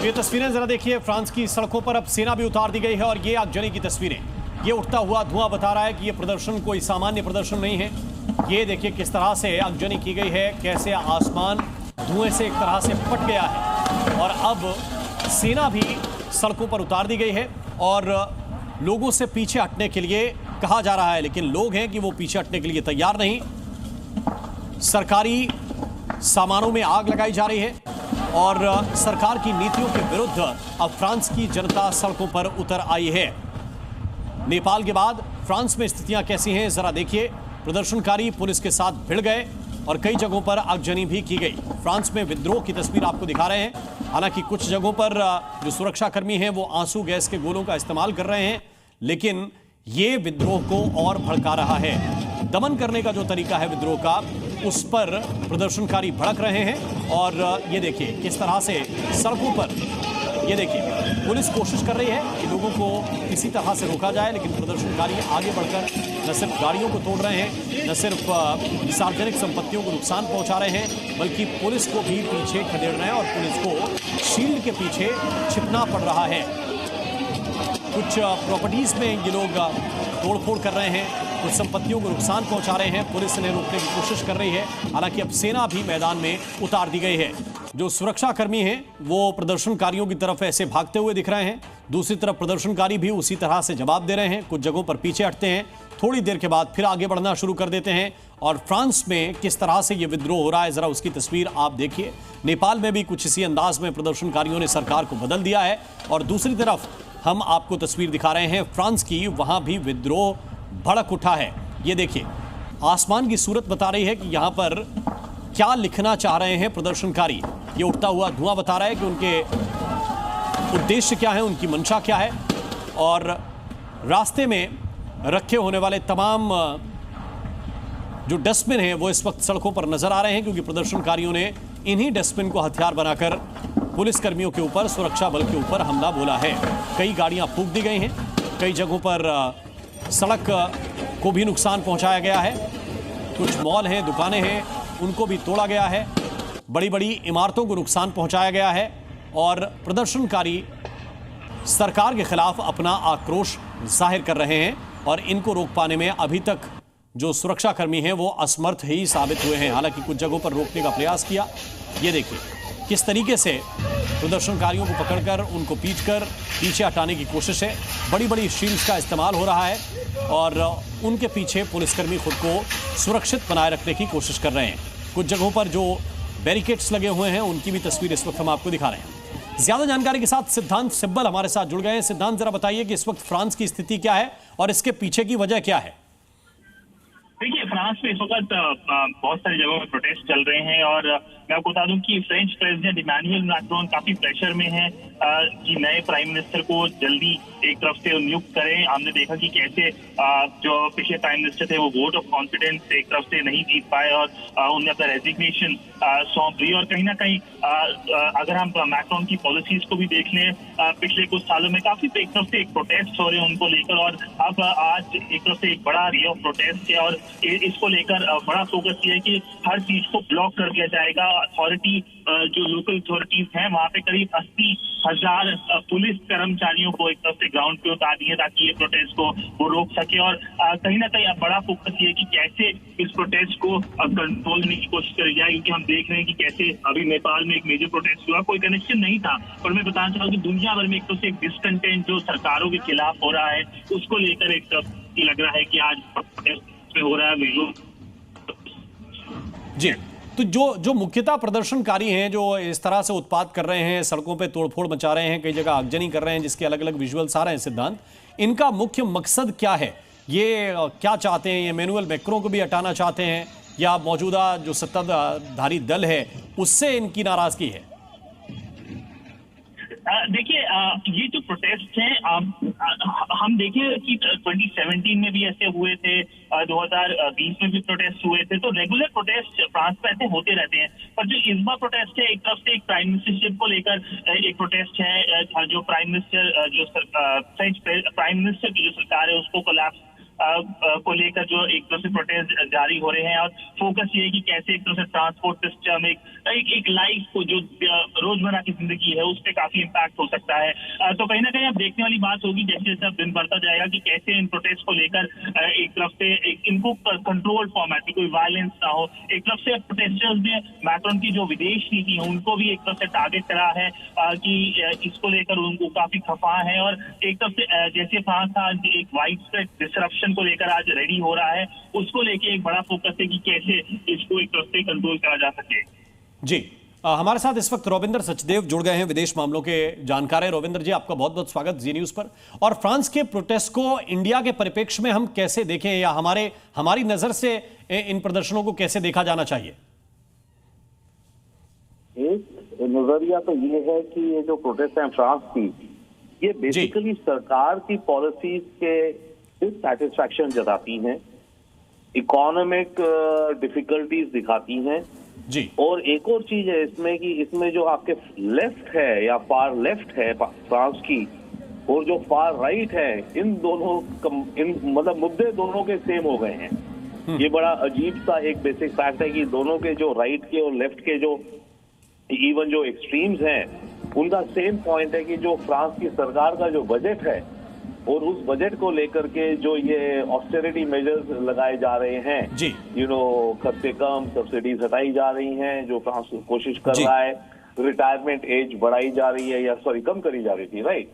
ये तस्वीरें जरा देखिए, फ्रांस की सड़कों पर अब सेना भी उतार दी गई है और ये आगजनी की तस्वीरें, ये उठता हुआ धुआं बता रहा है कि ये प्रदर्शन कोई सामान्य प्रदर्शन नहीं है। ये देखिए किस तरह से आगजनी की गई है, कैसे आसमान धुएं से एक तरह से फट गया है और अब सेना भी सड़कों पर उतार दी गई है और लोगों से पीछे हटने के लिए कहा जा रहा है, लेकिन लोग हैं कि वो पीछे हटने के लिए तैयार नहीं। सरकारी सामानों में आग लगाई जा रही है और सरकार की नीतियों के विरुद्ध अब फ्रांस की जनता सड़कों पर उतर आई है। नेपाल के बाद फ्रांस में स्थितियां कैसी हैं जरा देखिए। प्रदर्शनकारी पुलिस के साथ भिड़ गए और कई जगहों पर आगजनी भी की गई। फ्रांस में विद्रोह की तस्वीर आपको दिखा रहे हैं। हालांकि कुछ जगहों पर जो सुरक्षाकर्मी हैं वो आंसू गैस के गोलों का इस्तेमाल कर रहे हैं, लेकिन ये विद्रोह को और भड़का रहा है। दमन करने का जो तरीका है विद्रोह का, उस पर प्रदर्शनकारी भड़क रहे हैं और ये देखिए किस तरह से सड़कों पर, ये देखिए पुलिस कोशिश कर रही है कि लोगों को किसी तरह से रोका जाए, लेकिन प्रदर्शनकारी आगे बढ़कर न सिर्फ गाड़ियों को तोड़ रहे हैं, न सिर्फ सार्वजनिक संपत्तियों को नुकसान पहुंचा रहे हैं, बल्कि पुलिस को भी पीछे खदेड़ रहे हैं और पुलिस को शील्ड के पीछे छिपना पड़ रहा है। कुछ प्रॉपर्टीज में ये लोग तोड़फोड़ कर रहे हैं, कुछ संपत्तियों को नुकसान पहुंचा रहे हैं। पुलिस इन्हें रोकने की कोशिश कर रही है। हालांकि अब सेना भी मैदान में उतार दी गई है। जो सुरक्षाकर्मी हैं वो प्रदर्शनकारियों की तरफ ऐसे भागते हुए दिख रहे हैं, दूसरी तरफ प्रदर्शनकारी भी उसी तरह से जवाब दे रहे हैं। कुछ जगहों पर पीछे हटते हैं, थोड़ी देर के बाद फिर आगे बढ़ना शुरू कर देते हैं। और फ्रांस में किस तरह से ये विद्रोह हो रहा है जरा उसकी तस्वीर आप देखिए। नेपाल में भी कुछ इसी अंदाज में प्रदर्शनकारियों ने सरकार को बदल दिया है और दूसरी तरफ हम आपको तस्वीर दिखा रहे हैं फ्रांस की, वहां भी विद्रोह भड़क उठा है। ये देखिए आसमान की सूरत बता रही है कि यहां पर क्या लिखना चाह रहे हैं प्रदर्शनकारी। ये उठता हुआ धुआं बता रहा है कि उनके उद्देश्य क्या है, उनकी मंशा क्या है। और रास्ते में रखे होने वाले तमाम जो डस्टबिन हैं वो इस वक्त सड़कों पर नजर आ रहे हैं, क्योंकि प्रदर्शनकारियों ने इन्हीं डस्टबिन को हथियार बनाकर पुलिसकर्मियों के ऊपर, सुरक्षा बल के ऊपर हमला बोला है। कई गाड़ियां फूंक दी गई हैं, कई जगहों पर सड़क को भी नुकसान पहुंचाया गया है। कुछ मॉल हैं, दुकानें हैं, उनको भी तोड़ा गया है। बड़ी बड़ी इमारतों को नुकसान पहुंचाया गया है और प्रदर्शनकारी सरकार के खिलाफ अपना आक्रोश जाहिर कर रहे हैं और इनको रोक पाने में अभी तक जो सुरक्षाकर्मी हैं वो असमर्थ ही साबित हुए हैं। हालांकि कुछ जगहों पर रोकने का प्रयास किया। ये देखिए किस तरीके से प्रदर्शनकारियों को पकड़कर उनको पीटकर पीछे हटाने की कोशिश है। बड़ी बड़ी शील्ड्स का इस्तेमाल हो रहा है और उनके पीछे पुलिसकर्मी खुद को सुरक्षित बनाए रखने की कोशिश कर रहे हैं। कुछ जगहों पर जो बैरिकेड्स लगे हुए हैं उनकी भी तस्वीर इस वक्त हम आपको दिखा रहे हैं। ज्यादा जानकारी के साथ सिद्धांत सिब्बल हमारे साथ जुड़ गए हैं। सिद्धांत, जरा बताइए कि इस वक्त फ्रांस की स्थिति क्या है और इसके पीछे की वजह क्या है? देखिए, फ्रांस में इस वक्त बहुत सारी जगहों में प्रोटेस्ट चल रहे हैं और मैं आपको बता दूं कि फ्रेंच प्रेसिडेंट इमैनुअल मैक्रोन काफी प्रेशर में है कि नए प्राइम मिनिस्टर को जल्दी एक तरफ से नियुक्त करें। हमने देखा कि कैसे जो पिछले प्राइम मिनिस्टर थे वो वोट ऑफ कॉन्फिडेंस एक तरफ से नहीं जीत पाए और उन्होंने अपना रेजिग्नेशन सौंप दी। और कहीं ना कहीं अगर हम मैक्रोन की पॉलिसीज को भी देख लें, पिछले कुछ सालों में काफी एक तरफ से एक प्रोटेस्ट हो रहे हैं उनको लेकर और अब आज एक तरफ से एक बड़ा रे ऑफ प्रोटेस्ट है और इसको लेकर बड़ा फोकस ये है कि हर चीज को ब्लॉक कर दिया जाएगा। अथॉरिटी जो लोकल अथॉरिटीज हैं वहां पे करीब 80,000 पुलिस कर्मचारियों को एक तरफ से ग्राउंड पे उतार दिए ताकि ये प्रोटेस्ट को वो रोक सके। और कहीं ना कहीं अब बड़ा फोकस ये है कि कैसे इस प्रोटेस्ट को कंट्रोल करने की कोशिश करी जाए, क्योंकि हम देख रहे हैं कि कैसे अभी नेपाल में एक मेजर प्रोटेस्ट हुआ, कोई कनेक्शन नहीं था। और मैं बताना चाहूँ कि दुनिया भर में एक तरफ से एक डिसकंटेंट जो सरकारों के खिलाफ हो रहा है उसको लेकर एक तरफ लग रहा है कि आज प्रोटेस्ट हो रहा है। जी, तो जो मुख्यतः प्रदर्शनकारी हैं जो इस तरह से उत्पात कर रहे हैं, सड़कों पे तोड़फोड़ मचा रहे हैं, कई जगह आगजनी कर रहे हैं, जिसके अलग अलग विजुअल्स आ रहे हैं, सिद्धांत, इनका मुख्य मकसद क्या है? ये क्या चाहते हैं? ये इमैनुअल मैक्रों को भी हटाना चाहते हैं या मौजूदा जो सत्ताधारी दल है उससे इनकी नाराजगी है? देखिए, ये जो प्रोटेस्ट हैं हम देखें कि 2017 में भी ऐसे हुए थे, 2020 में भी प्रोटेस्ट हुए थे। तो रेगुलर प्रोटेस्ट फ्रांस में ऐसे होते रहते हैं। पर जो इस बार प्रोटेस्ट है, एक तरफ से एक प्राइम मिनिस्टरशिप को लेकर एक प्रोटेस्ट है, जो प्राइम मिनिस्टर जो फ्रेंच प्राइम मिनिस्टर की जो सरकार है उसको कोलैप्स को लेकर जो एक तरफ से प्रोटेस्ट जारी हो रहे हैं, और फोकस ये है कि कैसे एक तरफ से ट्रांसपोर्ट सिस्टम, एक लाइफ को जो रोजमर्रा की जिंदगी है उस पर काफी इम्पैक्ट हो सकता है। तो कहीं ना कहीं अब देखने वाली बात होगी जैसे जैसे अब दिन बढ़ता जाएगा कि कैसे इन प्रोटेस्ट को लेकर एक तरफ से इनको कंट्रोल फॉर्मेट में कोई वायलेंस ना हो। एक तरफ से प्रोटेस्टर्स ने मैक्रोन की जो विदेश नीति है उनको भी एक तरफ से टारगेट करा है कि इसको लेकर उनको काफी खफा है, और एक तरफ से जैसे फ्रांस आज एक वाइड स्प्रेड डिसरप्शन को लेकर आज रेडी हो रहा है, उसको लेके एक बड़ा फोकस है कि कैसे इसको एक तरफ से कंट्रोल करा जा सके। जी, हमारे साथ इस वक्त रोविंदर सचदेव जुड़ गए हैं, विदेश मामलों के जानकार हैं। रोविंदर जी, आपका बहुत बहुत स्वागत जी न्यूज पर। और फ्रांस के प्रोटेस्ट को इंडिया के परिप्रेक्ष्य में हम कैसे देखें, या हमारी नजर से इन प्रदर्शनों को कैसे देखा जाना चाहिए? एक नजरिया तो ये है कि ये जो प्रोटेस्ट है फ्रांस की, ये बेसिकली सरकार की पॉलिसीज के डिससैटिस्फैक्शन जताती हैं, इकोनॉमिक डिफिकल्टीज दिखाती हैं जी। और एक और चीज है इसमें कि इसमें जो आपके लेफ्ट है या फार लेफ्ट है फ्रांस की, और जो फार राइट है, इन दोनों मतलब मुद्दे दोनों के सेम हो गए हैं। ये बड़ा अजीब सा एक बेसिक फैक्ट है कि दोनों के जो राइट के और लेफ्ट के जो इवन जो एक्सट्रीम्स हैं, उनका सेम पॉइंट है कि जो फ्रांस की सरकार का जो बजट है और उस बजट को लेकर के जो ये ऑस्टेरिटी मेजर्स लगाए जा रहे हैं जी, खर्चे कम, सब्सिडीज हटाई जा रही हैं, जो फ्रांस कोशिश कर रहा है, रिटायरमेंट एज बढ़ाई जा रही है या कम करी जा रही थी, राइट।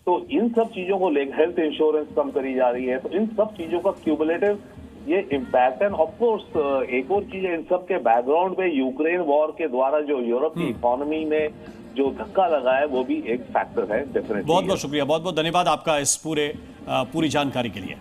तो इन सब चीजों को लेकर हेल्थ इंश्योरेंस कम करी जा रही है, तो इन सब चीजों का क्यूमुलेटिव ये इम्पैक्ट। एंड ऑफ कोर्स एक और चीज है, इन सब के बैकग्राउंड में यूक्रेन वॉर के द्वारा जो यूरोप की इकोनॉमी में जो धक्का लगा है वो भी एक फैक्टर है डेफिनेटली। बहुत बहुत शुक्रिया, बहुत बहुत धन्यवाद आपका इस पूरी जानकारी के लिए।